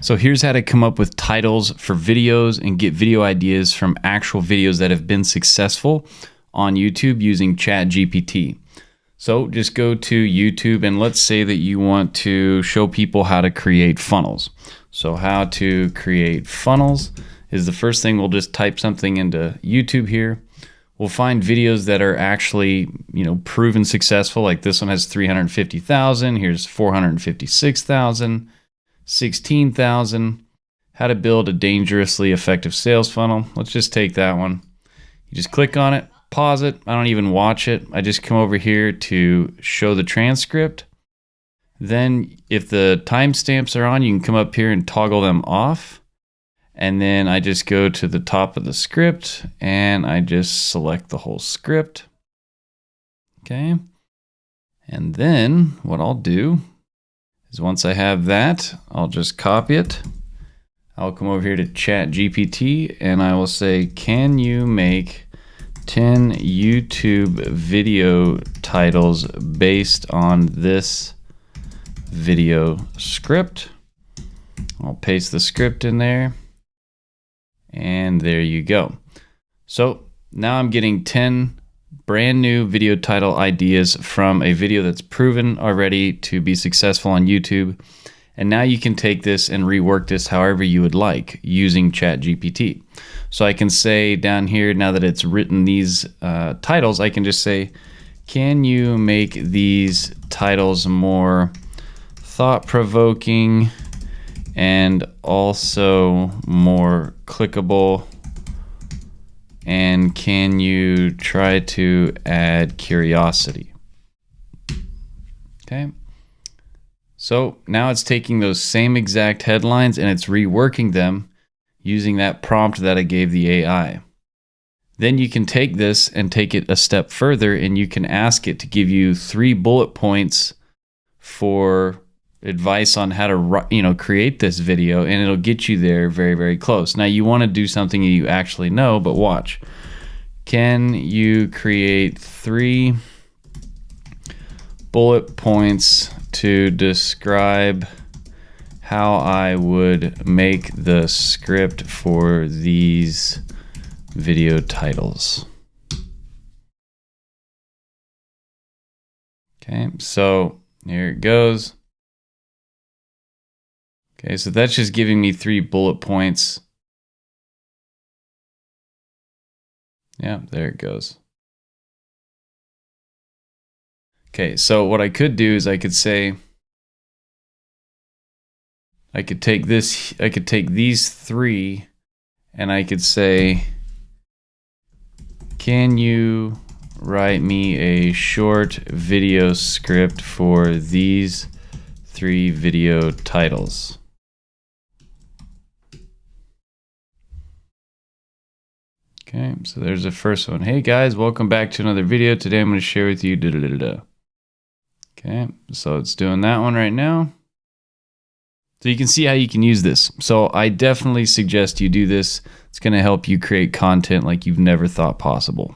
So here's how to come up with titles for videos and get video ideas from actual videos that have been successful on YouTube using ChatGPT. So just go to YouTube and let's say that you want to show people how to create funnels. So how to create funnels is the first thing. We'll just type something into YouTube here. We'll find videos that are actually, proven successful. Like this one has 350,000. Here's 456,000. 16,000. How to build a dangerously effective sales funnel. Let's just take that one. You just click on it, pause it. I don't even watch it. I just come over here to show the transcript. Then if the timestamps are on, you can come up here and toggle them off. And then I just go to the top of the script and I just select the whole script. Okay. And then what I'll do is once I have that, I'll just copy it. I'll come over here to ChatGPT and I will say, can you make 10 YouTube video titles based on this video script? I'll paste the script in there. And there you go. So now I'm getting 10 brand new video title ideas from a video that's proven already to be successful on YouTube. And now you can take this and rework this however you would like using ChatGPT. So I can say down here, now that it's written these titles, I can just say, can you make these titles more thought-provoking and also more clickable? And can you try to add curiosity? Okay. So now it's taking those same exact headlines and it's reworking them using that prompt that I gave the AI. Then you can take this and take it a step further and you can ask it to give you 3 bullet points for advice on how to create this video, and it'll get you there very, very close. Now you want to do something you actually know, but watch. Can you create 3 bullet points to describe how I would make the script for these video titles? Okay, so here it goes. Okay, so that's just giving me 3 bullet points. Yeah, there it goes. Okay, so what I could do is I could say, I could take these 3 and I could say, can you write me a short video script for these 3 video titles? Okay, so there's the first one. Hey guys, welcome back to another video. Today I'm going to share with you Okay, so it's doing that one right now. So you can see how you can use this. So I definitely suggest you do this. It's going to help you create content like you've never thought possible.